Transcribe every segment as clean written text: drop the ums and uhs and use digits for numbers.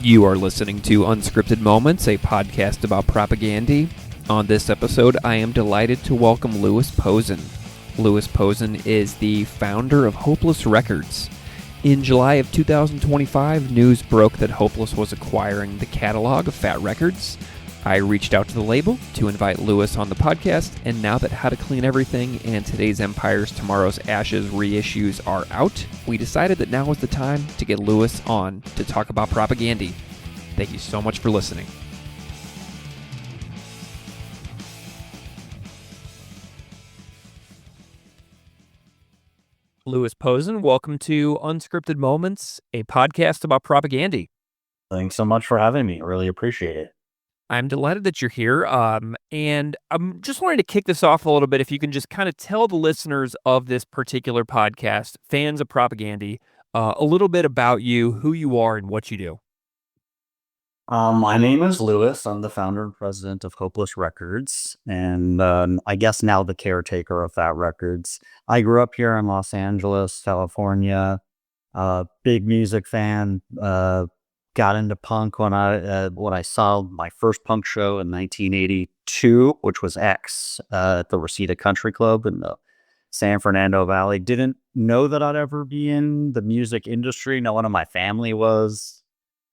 You are listening to Unscripted Moments, a podcast about propaganda. On this episode, I am delighted to welcome Louis Posen. Louis Posen is the founder of Hopeless Records. In July of 2025, news broke that Hopeless was acquiring the catalog of Fat Records. I reached out to the label to invite Louis on the podcast, and now that How to Clean Everything and Today's Empires, Tomorrow's Ashes reissues are out, we decided that now is the time to get Louis on to talk about propaganda. Thank you so much for listening. Louis Posen, welcome to Unscripted Moments, a podcast about propaganda. Thanks so much for having me. I really appreciate it. I'm delighted that you're here, and I'm just wanting to kick this off a little bit. If you can just kind of tell the listeners of this particular podcast, fans of propaganda, a little bit about you, who you are, and what you do. My name is Louis. I'm the founder and president of Hopeless Records, and I guess now the caretaker of Fat Records. I grew up here in Los Angeles, California. Big music fan. Got into punk when I saw my first punk show in 1982, which was X at the Reseda Country Club in the San Fernando Valley. Didn't know that I'd ever be in the music industry. No one in my family was.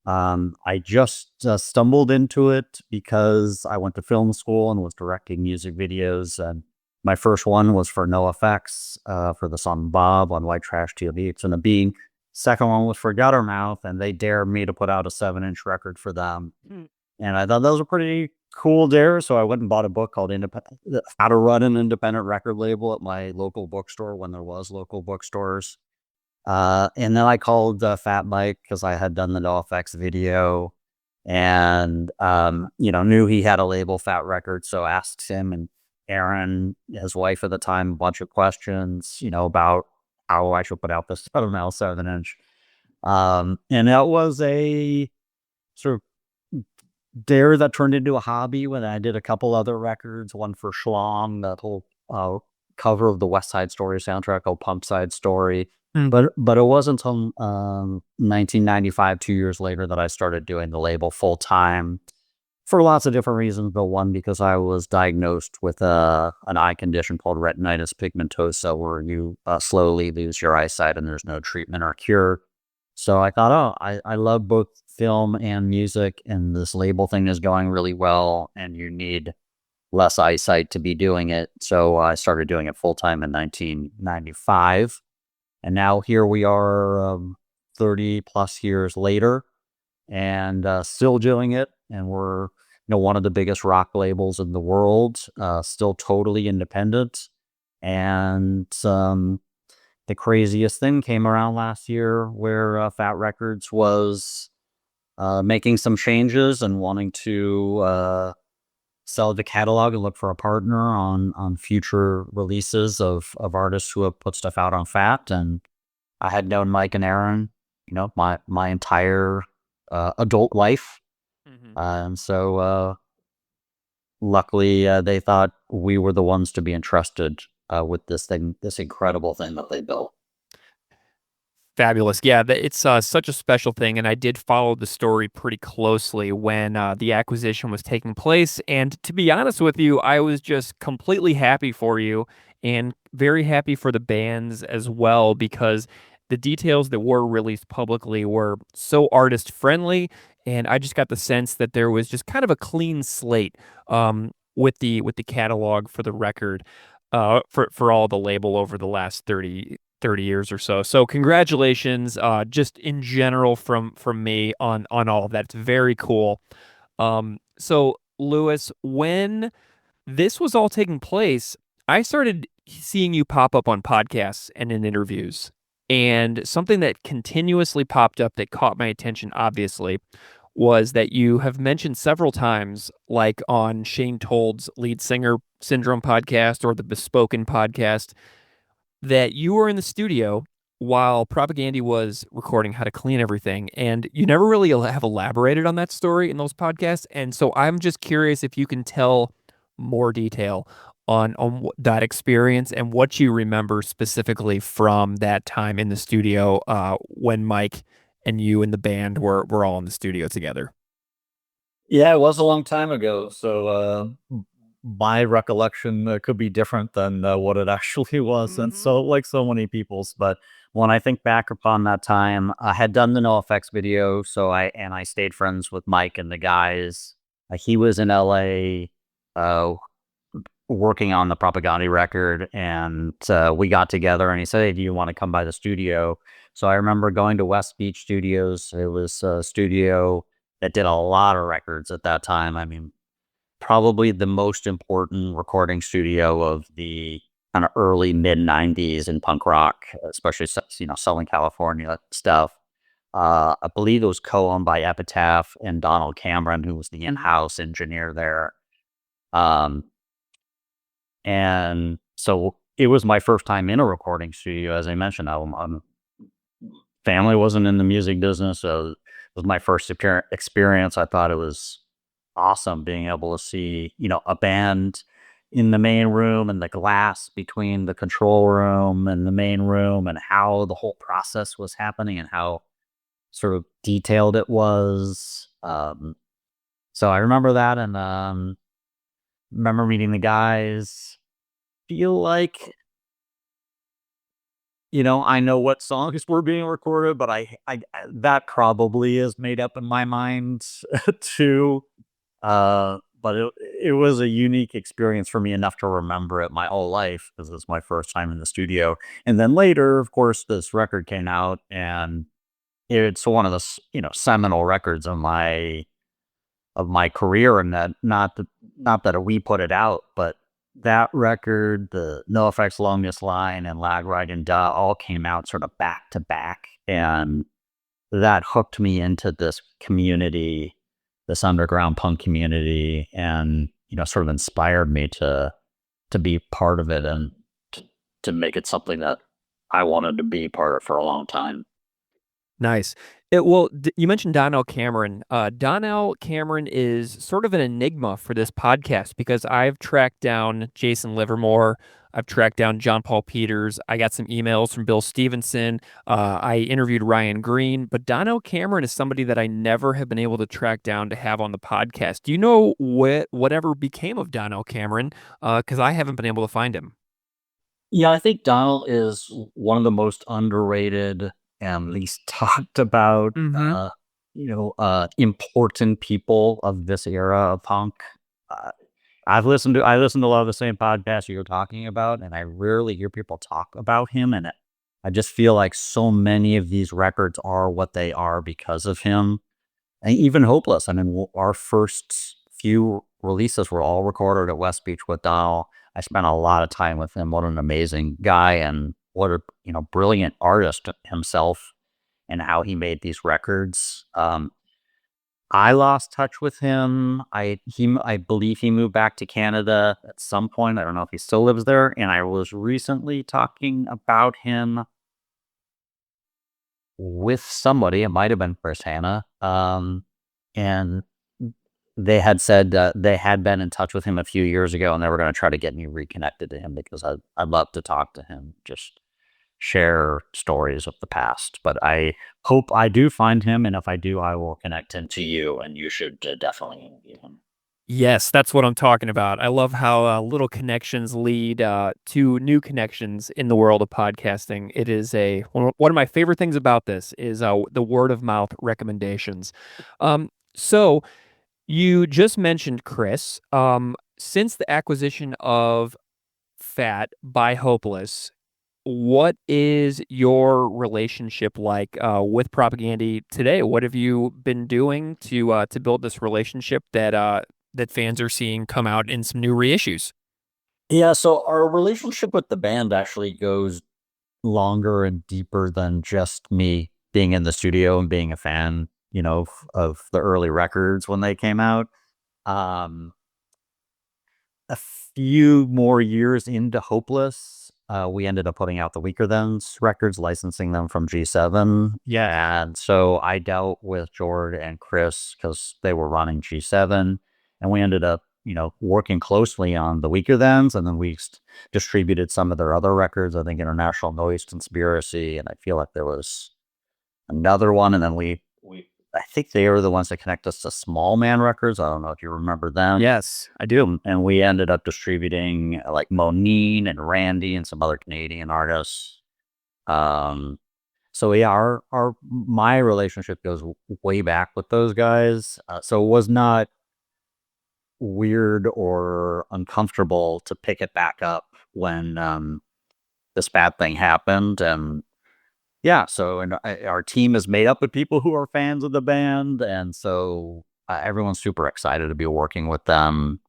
I just stumbled into it because I went to film school and was directing music videos. And my first one was for NoFX for the song Bob on White Trash TV. It's in a Being. Second one was for Guttermouth, and they dared me to put out a 7-inch record for them. And I thought that was a pretty cool dare, so I went and bought a book called How to Run an Independent Record Label at my local bookstore when there was local bookstores. And then I called Fat Mike because I had done the NoFX video and, knew he had a label, Fat Records, so asked him and Aaron, his wife at the time, a bunch of questions, about how I should put out this 7-inch. And that was a sort of dare that turned into a hobby when I did a couple other records, one for Schlong, that whole cover of the West Side Story soundtrack called Pump Side Story. But it wasn't until 1995, 2 years later, that I started doing the label full time for lots of different reasons. But one, because I was diagnosed with an eye condition called retinitis pigmentosa, where you slowly lose your eyesight and there's no treatment or cure. So I thought, I love both film and music, and this label thing is going really well, and you need less eyesight to be doing it. So I started doing it full time in 1995. And now here we are 30 plus years later and still doing it. And we're one of the biggest rock labels in the world, still totally independent. And the craziest thing came around last year where Fat Records was making some changes and wanting to sell the catalog and look for a partner on future releases of artists who have put stuff out on Fat. And I had known Mike and Aaron, my entire adult life. And so luckily they thought we were the ones to be entrusted with this incredible thing that they built. Fabulous. Yeah, it's such a special thing, and I did follow the story pretty closely when the acquisition was taking place, and to be honest with you, I was just completely happy for you and very happy for the bands as well, because the details that were released publicly were so artist-friendly, and I just got the sense that there was just kind of a clean slate with the catalog for the record for all the label over the last 30 years or so. So congratulations, just in general from me on all of that. It's very cool. So Louis, when this was all taking place, I started seeing you pop up on podcasts and in interviews. And something that continuously popped up that caught my attention, obviously, was that you have mentioned several times, like on Shane Told's Lead Singer Syndrome podcast or the Bespoken podcast, that you were in the studio while Propaganda was recording How to Clean Everything, and you never really have elaborated on that story in those podcasts. And so I'm just curious if you can tell more detail on that experience and what you remember specifically from that time in the studio when Mike and you and the band were all in the studio together. Yeah, it was a long time ago, so my recollection could be different than what it actually was, and Hmm. so like so many people's. But when I think back upon that time, I had done the No Effects video, so I stayed friends with Mike and the guys. He was in LA, uh, working on the Propaganda record, and we got together, and he said, "Hey, do you want to come by the studio?" So I remember going to West Beach Studios. It was a studio that did a lot of records at that time. I mean, probably the most important recording studio of the kind of early mid '90s in punk rock, especially Southern California stuff. I believe it was co-owned by Epitaph and Donald Cameron, who was the in-house engineer there. Um, and so it was my first time in a recording studio. As I mentioned, family wasn't in the music business, so it was my first experience. I thought it was awesome being able to see, a band in the main room and the glass between the control room and the main room, and how the whole process was happening and how sort of detailed it was. So I remember that, and remember meeting the guys. Feel like I know what songs were being recorded, but I that probably is made up in my mind too. But it was a unique experience for me, enough to remember it my whole life, because it's my first time in the studio. And then later, of course, this record came out, and it's one of the seminal records of my career, and that not that we put it out, but that record, the No Effects Longest Line and Lag Ride and Duh, all came out sort of back to back, and that hooked me into this community, this underground punk community, and sort of inspired me to be part of it, and to make it something that I wanted to be part of for a long time. Nice. You mentioned Donnell Cameron. Donnell Cameron is sort of an enigma for this podcast because I've tracked down Jason Livermore. I've tracked down John Paul Peters. I got some emails from Bill Stevenson. I interviewed Ryan Green, but Donnell Cameron is somebody that I never have been able to track down to have on the podcast. Do you know whatever became of Donnell Cameron? Because I haven't been able to find him. Yeah, I think Donald is one of the most underrated and least talked about, Hmm. important people of this era of punk. Uh, I listened to a lot of the same podcasts you're talking about, and I rarely hear people talk about him. And I just feel like so many of these records are what they are because of him. And even Hopeless. I mean, our first few releases were all recorded at West Beach with Donald. I spent a lot of time with him. What an amazing guy, and what a brilliant artist himself, and how he made these records. I lost touch with him. I believe he moved back to Canada at some point. I don't know if he still lives there. And I was recently talking about him with somebody. It might have been Chris Hanna. And they had said that they had been in touch with him a few years ago, and they were going to try to get me reconnected to him, because I'd love to talk to him, just share stories of the past. But I hope I do find him, and if I do, I will connect him to you, and you should definitely interview him. Yes, that's what I'm talking about. I love how little connections lead to new connections in the world of podcasting. It is one of my favorite things about this is the word of mouth recommendations. So you just mentioned Chris. Since the acquisition of Fat by Hopeless, what is your relationship like with Propaganda today? What have you been doing to build this relationship that fans are seeing come out in some new reissues? Yeah, so our relationship with the band actually goes longer and deeper than just me being in the studio and being a fan, of the early records when they came out. Um, a few more years into Hopeless, we ended up putting out the Weaker Thans records, licensing them from G7. Yes. And so I dealt with Jord and Chris because they were running G7. And we ended up, working closely on the Weaker Thans. And then we distributed some of their other records, I think International Noise Conspiracy. And I feel like there was another one, and then we I think they were the ones that connect us to Small Man Records. I don't know if you remember them. Yes, I do. And we ended up distributing like Monine and Randy and some other Canadian artists. Um, so yeah, our my relationship goes way back with those guys. So it was not weird or uncomfortable to pick it back up when this bad thing happened. And yeah, so and our team is made up of people who are fans of the band, and so everyone's super excited to be working with them.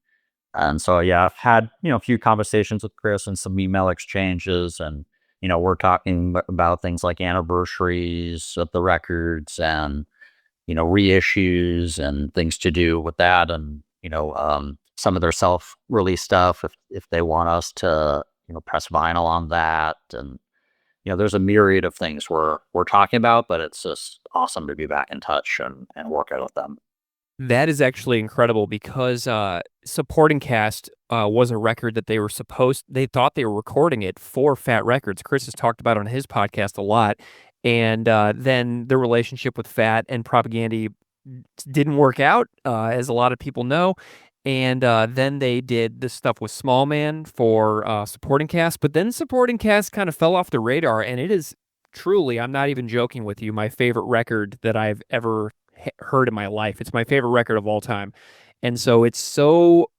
And so yeah, I've had a few conversations with Chris and some email exchanges, and we're talking about things like anniversaries of the records and reissues and things to do with that, and some of their self-release stuff if they want us to press vinyl on that, and there's a myriad of things we're talking about, but it's just awesome to be back in touch and work out with them. That is actually incredible because Supporting Cast was a record that they thought they were recording it for Fat Records. Chris has talked about it on his podcast a lot. And then the relationship with Fat and Propaganda didn't work out, as a lot of people know. And then they did the stuff with Small Man for Supporting Cast. But then Supporting Cast kind of fell off the radar. And it is truly, I'm not even joking with you, my favorite record that I've ever heard in my life. It's my favorite record of all time. And so it's so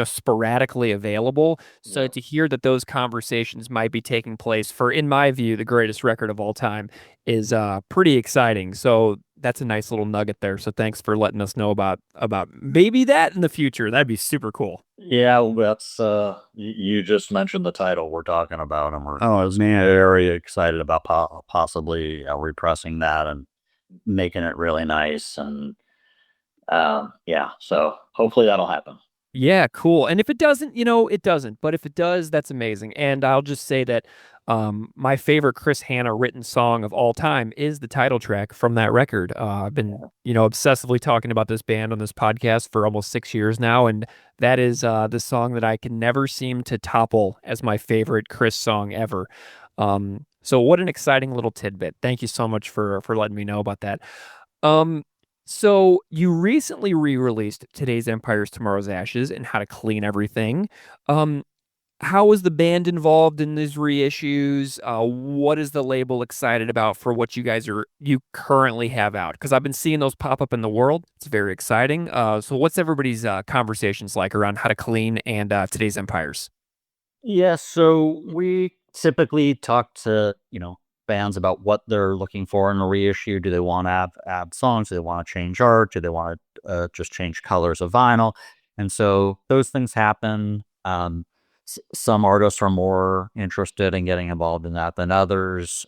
sporadically available. So Yeah. to hear that those conversations might be taking place for, in my view, the greatest record of all time is pretty exciting. So that's a nice little nugget there. So thanks for letting us know about maybe that in the future. That'd be super cool. Yeah, well, that's you just mentioned the title we're talking about, and we're very excited about possibly repressing that and making it really nice, and yeah, so hopefully that'll happen. Yeah, cool. And if it doesn't, it doesn't. But if it does, that's amazing. And I'll just say that my favorite Chris Hanna written song of all time is the title track from that record. I've been, obsessively talking about this band on this podcast for almost 6 years now, and that is the song that I can never seem to topple as my favorite Chris song ever. So what an exciting little tidbit. Thank you so much for letting me know about that. Um, so you recently re-released Today's Empires, Tomorrow's Ashes and How to Clean Everything. Um, how was the band involved in these reissues? What is the label excited about for what you currently have out? Because I've been seeing those pop up in the world. It's very exciting. So what's everybody's conversations like around How to Clean and Today's Empires? Yeah, so we typically talk to, bands about what they're looking for in a reissue. Do they want to add songs? Do they want to change art? Do they want to just change colors of vinyl? And so those things happen. Some artists are more interested in getting involved in that than others.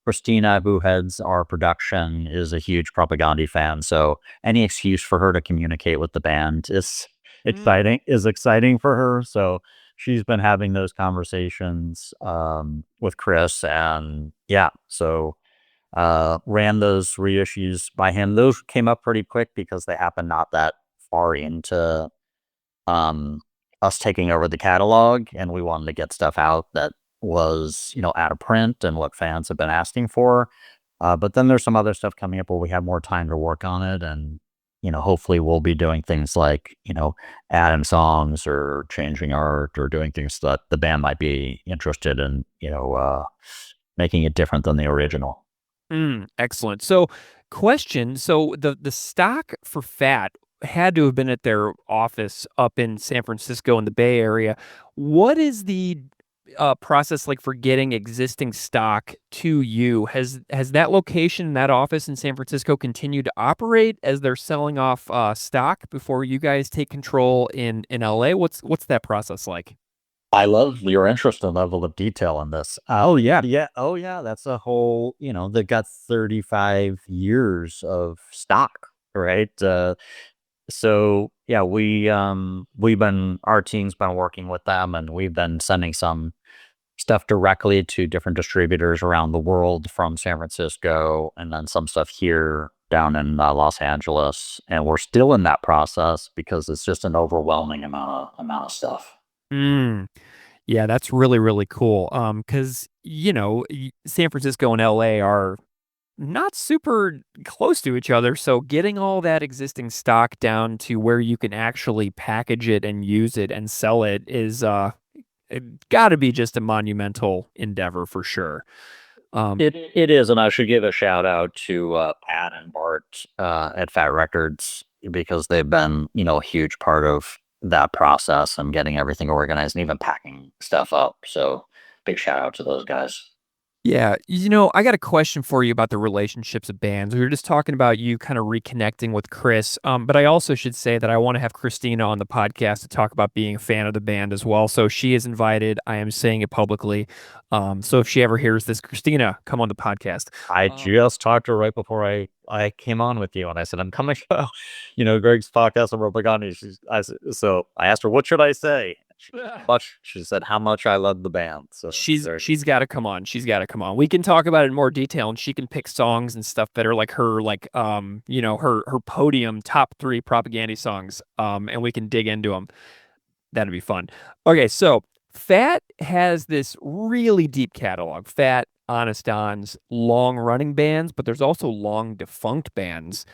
Christina, who heads our production, is a huge Propaganda fan. So any excuse for her to communicate with the band is exciting for her. So she's been having those conversations with Chris, and yeah, so ran those reissues by him. Those came up pretty quick because they happened not that far into um, us taking over the catalog, and we wanted to get stuff out that was out of print and what fans have been asking for. But then there's some other stuff coming up where we have more time to work on it, and hopefully we'll be doing things like adding songs or changing art or doing things that the band might be interested in, making it different than the original. Excellent. So, question. So the stock for Fat had to have been at their office up in San Francisco in the Bay Area. What is the process like for getting existing stock to you? Has that location, that office in San Francisco, continued to operate as they're selling off stock before you guys take control in LA? What's that process like? I love your interest and level of detail in this. Oh yeah, yeah. Oh yeah, that's a whole, they've got 35 years of stock, right? So yeah, our team's been working with them, and we've been sending some stuff directly to different distributors around the world from San Francisco, and then some stuff here down in Los Angeles. And we're still in that process because it's just an overwhelming amount of stuff. Mm. Yeah, that's really, really cool. Because San Francisco and LA are not super close to each other. So getting all that existing stock down to where you can actually package it and use it and sell it is it got to be just a monumental endeavor for sure. It is, and I should give a shout out to Pat and Bart at Fat Records because they've been, a huge part of that process and getting everything organized and even packing stuff up. So big shout out to those guys. Yeah, I got a question for you about the relationships of bands. We were just talking about you kind of reconnecting with Chris, but I also should say that I want to have Christina on the podcast to talk about being a fan of the band as well. So she is invited. I am saying it publicly. So if she ever hears this, Christina, come on the podcast. I Um, just talked to her right before I came on with you, and I said I'm coming. Greg's podcast on Propaganda. So I asked her what should I say. She said how much I love the band. So there. she's got to come on. She's got to come on. We can talk about it in more detail, and she can pick songs and stuff that are like her her podium top three propaganda songs. And we can dig into them. That'd be fun. Okay, so Fat has this really deep catalog. Fat, Honest Don's, long running bands, but there's also long defunct bands.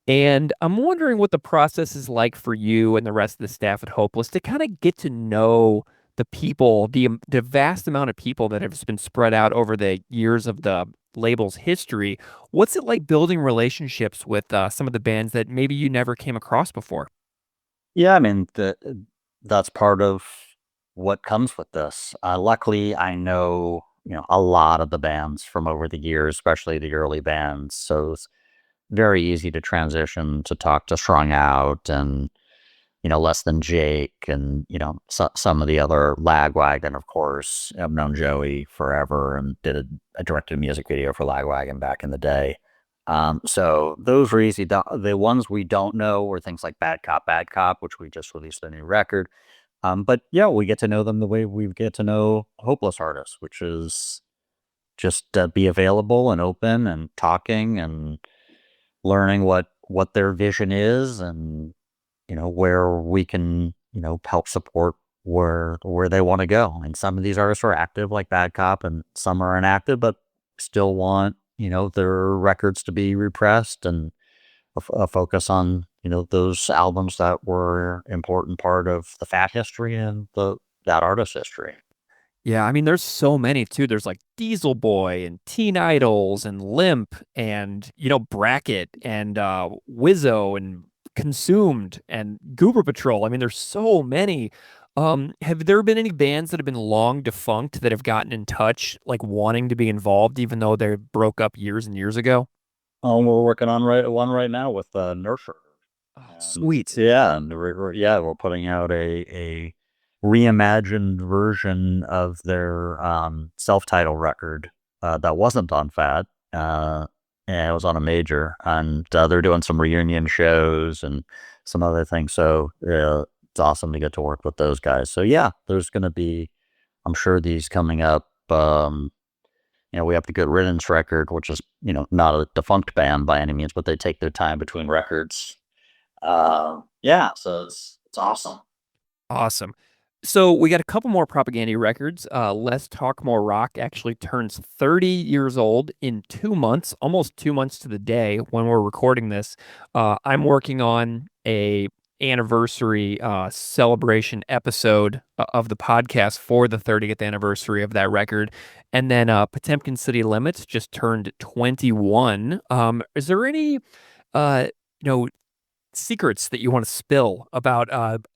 And I'm wondering what the process is like for you and the rest of the staff at Hopeless to kind of get to know the people, the vast amount of people that have been spread out over the years of the label's history. What's it like building relationships with some of the bands that maybe you never came across before? Yeah, I mean that's part of what comes with this. Luckily, I know a lot of the bands from over the years, especially the early bands. So it's very easy to transition to talk to Strung Out and Less Than Jake and some of the other Lagwagon. Of course, I've known Joey forever and did a directed music video for Lagwagon back in the day. So those were easy. The ones we don't know were things like Bad Cop, which we just released a new record. But yeah, we get to know them the way we get to know Hopeless artists, which is just be available and open and talking and learning what their vision is and where we can help support where they want to go. And some of these artists are active like Bad Cop and some are inactive but still want their records to be repressed and a focus on those albums that were important part of the Fat history and the that artist history. Yeah, I mean, there's so many too. There's like Diesel Boy and Teen Idols and Limp and, Bracket and Wizzo and Consumed and Goober Patrol. I mean, there's so many. Have there been any bands that have been long defunct that have gotten in touch, like wanting to be involved, even though they broke up years and years ago? We're working on one right now with Nurture. Oh, And sweet. yeah, and we're putting out a reimagined version of their self-titled record that wasn't on Fat. And it was on a major, and they're doing some reunion shows and some other things. So it's awesome to get to work with those guys. So yeah, there's going to be, I'm sure, these coming up. We have the Good Riddance record, which is not a defunct band by any means, but they take their time between records. Yeah, so it's awesome. Awesome. So we got a couple more propaganda records. Less Talk More Rock actually turns 30 years old in 2 months, almost 2 months to the day when we're recording this. I'm working on a anniversary celebration episode of the podcast for the 30th anniversary of that record. And then Potemkin City Limits just turned 21. Is there any you know secrets that you want to spill about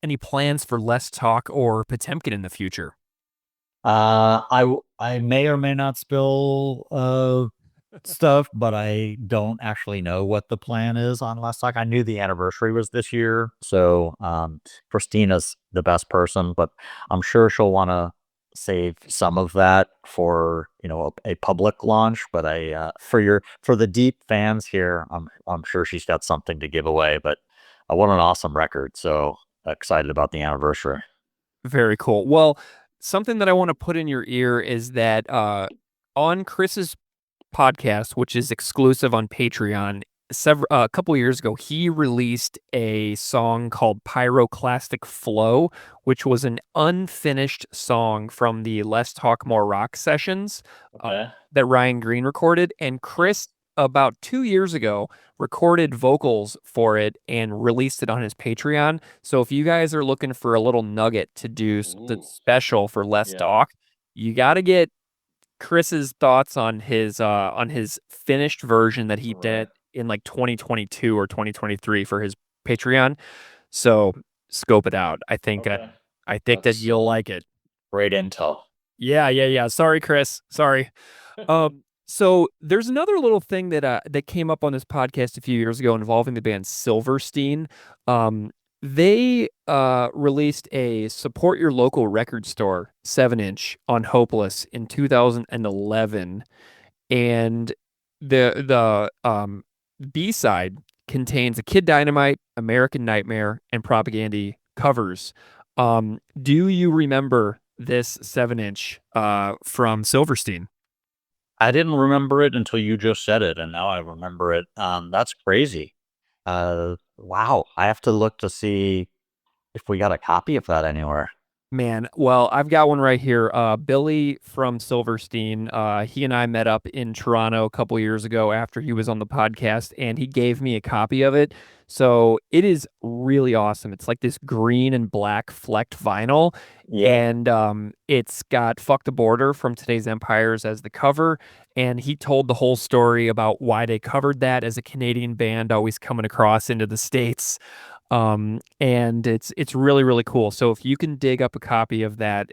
any plans for Less Talk or Potemkin in the future? I may or may not spill stuff, but I don't actually know what the plan is on Last Talk. I knew the anniversary was this year, so Christina's the best person, but I'm sure she'll want to save some of that for a public launch. But for the deep fans here, I'm sure she's got something to give away. But what an awesome record! So excited about the anniversary. Very cool. Well, something that I want to put in your ear is that on Chris's podcast, which is exclusive on Patreon, a couple years ago, he released a song called Pyroclastic Flow, which was an unfinished song from the Let's Talk More Rock sessions Okay. that Ryan Green recorded. And Chris about 2 years ago, recorded vocals for it and released it on his Patreon. So if you guys are looking for a little nugget to do something Ooh, special for Less yeah. Talk, you got to get Chris's thoughts on his finished version that he Right. did in like 2022 or 2023 for his Patreon. So scope it out. Okay. I think that That's you'll like it. great intel. Yeah, yeah, yeah. Sorry, Chris. Sorry. So there's another little thing that came up on this podcast a few years ago involving the band Silverstein. They released a support your local record store 7-inch on Hopeless in 2011, and the B-side contains a Kid Dynamite, American Nightmare, and Propaganda covers. Do you remember this 7-inch from Silverstein? I didn't remember it until you just said it, and now I remember it. That's crazy. Wow. I have to look to see if we got a copy of that anywhere. Man, well, I've got one right here. Billy from Silverstein, he and I met up in Toronto a couple years ago after he was on the podcast, and he gave me a copy of it. So it is really awesome. It's like this green and black flecked vinyl, Yeah. and it's got Fuck the Border from Today's Empires as the cover. And he told the whole story about why they covered that as a Canadian band always coming across into the States. And it's really, really cool. So if you can dig up a copy of that,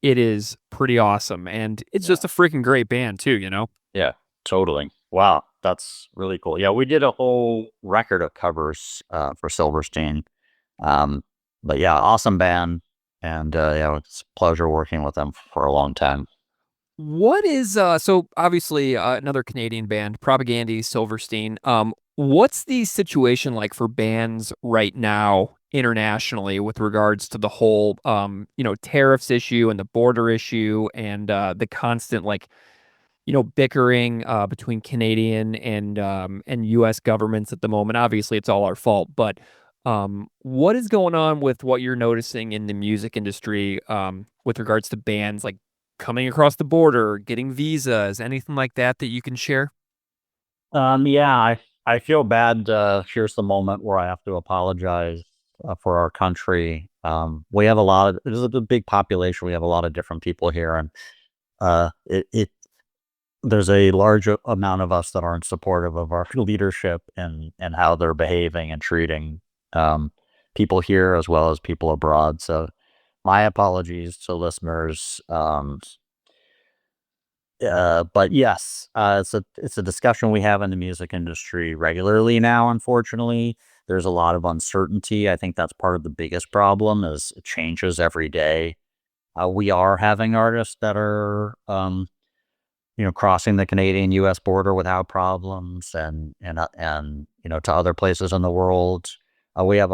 it is pretty awesome. And it's just Yeah. a freaking great band too, you know? Yeah, totally. Wow, that's really cool. Yeah, we did a whole record of covers for Silverstein. Um, but yeah, awesome band, and yeah, it's a pleasure working with them for a long time. What is so obviously another Canadian band, Propaganda, Silverstein. What's the situation like for bands right now internationally with regards to the whole tariffs issue and the border issue and the constant like bickering between Canadian and U.S. governments at the moment. Obviously, it's all our fault, but what is going on with what you're noticing in the music industry with regards to bands like coming across the border, getting visas, anything like that that you can share? Yeah, I feel bad. Here's the moment where I have to apologize for our country. We have a lot of, there's a big population. We have a lot of different people here, and it there's a large amount of us that aren't supportive of our leadership and how they're behaving and treating um, people here as well as people abroad. So my apologies to listeners. But yes, it's a discussion we have in the music industry regularly now. Unfortunately, there's a lot of uncertainty. I think that's part of the biggest problem is it changes every day. We are having artists that are crossing the Canadian-U.S. border without problems, and to other places in the world. We have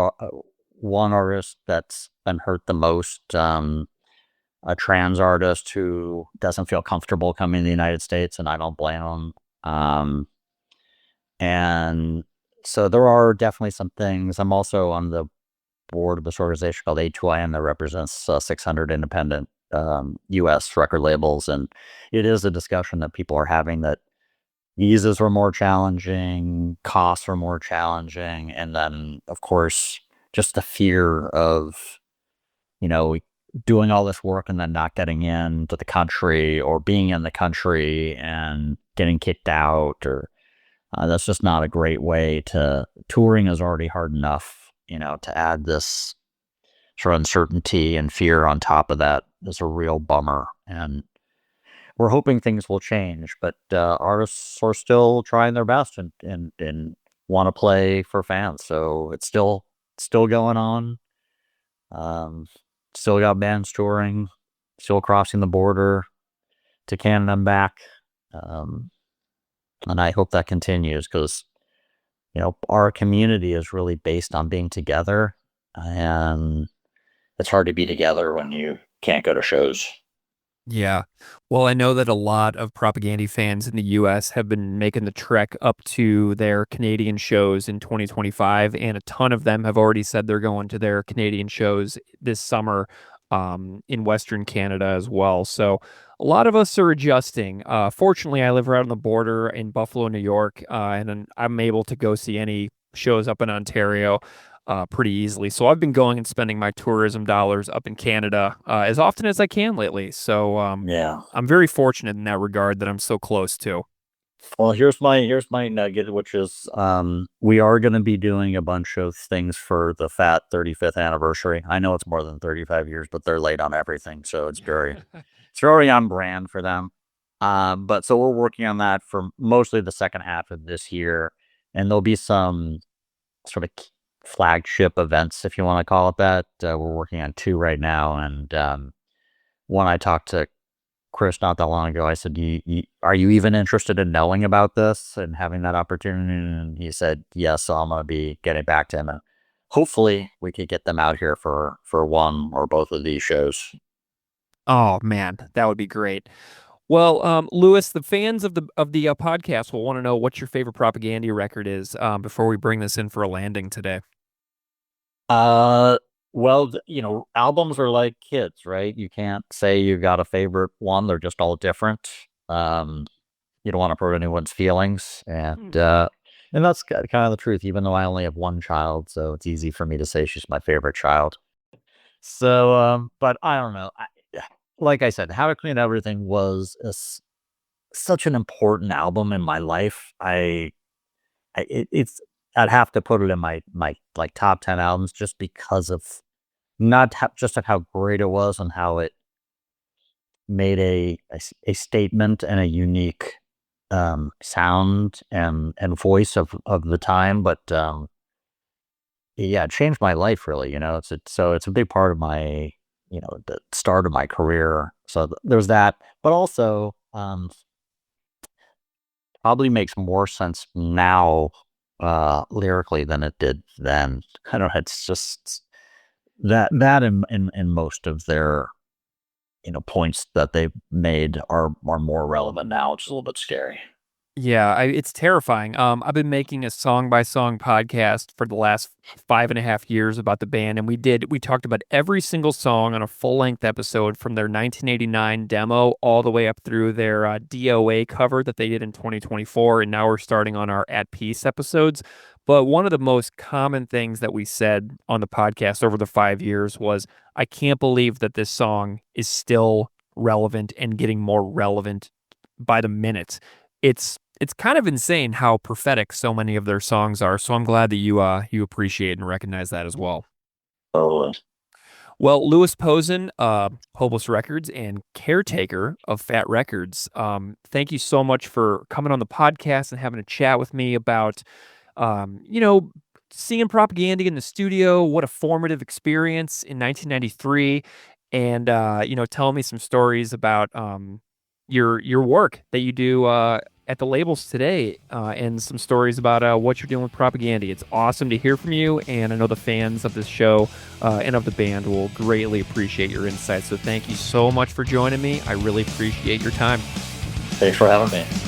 one artist that's been hurt the most. A trans artist who doesn't feel comfortable coming to the United States, and I don't blame him. And so there are definitely some things. I'm also on the board of this organization called A2IM that represents 600 independent U.S. record labels, and it is a discussion that people are having that visas were more challenging, costs were more challenging, and then, of course, just the fear of, you know, doing all this work and then not getting into the country or being in the country and getting kicked out or that's just not a great way to touring is already hard enough, to add this sort of uncertainty and fear on top of that is a real bummer. And we're hoping things will change, but artists are still trying their best and want to play for fans. So it's still going on. Um, Still got bands touring, still crossing the border to Canada and back. Um, and I hope that continues because, our community is really based on being together. And it's hard to be together when you can't go to shows. Yeah. Well, I know that a lot of Propaganda fans in the US have been making the trek up to their Canadian shows in 2025, and a ton of them have already said they're going to their Canadian shows this summer in Western Canada as well. So A lot of us are adjusting. Fortunately, I live right on the border in Buffalo, New York, and then I'm able to go see any shows up in Ontario pretty easily. So I've been going and spending my tourism dollars up in Canada as often as I can lately. So Yeah. I'm very fortunate in that regard that I'm so close to. Well, here's my nugget, which is we are going to be doing a bunch of things for the Fat 35th anniversary. I know it's more than 35 years, but they're late on everything, so it's very on brand for them. But so we're working on that for mostly the second half of this year, and there'll be some sort of flagship events, if you want to call it that. We're working on two right now, and one I talked to Chris not that long ago. I said, "Are you even interested in knowing about this and having that opportunity?" And he said, "Yes." So I'm going to be getting back to him, and hopefully we could get them out here for one or both of these shows. Oh man, that would be great. Well, Louis, the fans of the podcast will want to know what your favorite propaganda record is before we bring this in for a landing today. Uh, well, albums are like kids, right? You can't say you got a favorite one. They're just all different. Um, you don't want to hurt anyone's feelings, and that's kind of the truth. Even though I only have one child, so it's easy for me to say she's my favorite child. So, but I don't know. Like I said, How to Clean Everything was such an important album in my life. It's I'd have to put it in my like top 10 albums just because of not just of how great it was and how it made a statement and a unique sound and voice of the time, but yeah, it changed my life really. So it's a big part of my the start of my career. So there's that, but also probably makes more sense now lyrically than it did then. I don't know. It's just that in most of their points that they've made are more relevant now. It's a little bit scary. Yeah, it's terrifying. I've been making a song by song podcast for the last 5.5 years about the band, and we talked about every single song on a full length episode from their 1989 demo all the way up through their DOA cover that they did in 2024, and now we're starting on our At Peace episodes. But one of the most common things that we said on the podcast over the 5 years was, I can't believe that this song is still relevant and getting more relevant by the minute. It's kind of insane how prophetic so many of their songs are. So I'm glad that you appreciate and recognize that as well. Oh, Well, Louis Posen, Hopeless Records and caretaker of Fat Records, thank you so much for coming on the podcast and having a chat with me about, um, you know, seeing propaganda in the studio. What a formative experience in 1993, and telling me some stories about your work that you do at the labels today, and some stories about what you're doing with propaganda. It's awesome to hear from you, and I know the fans of this show and of the band will greatly appreciate your insights. So thank you so much for joining me. I really appreciate your time. thanks for having me.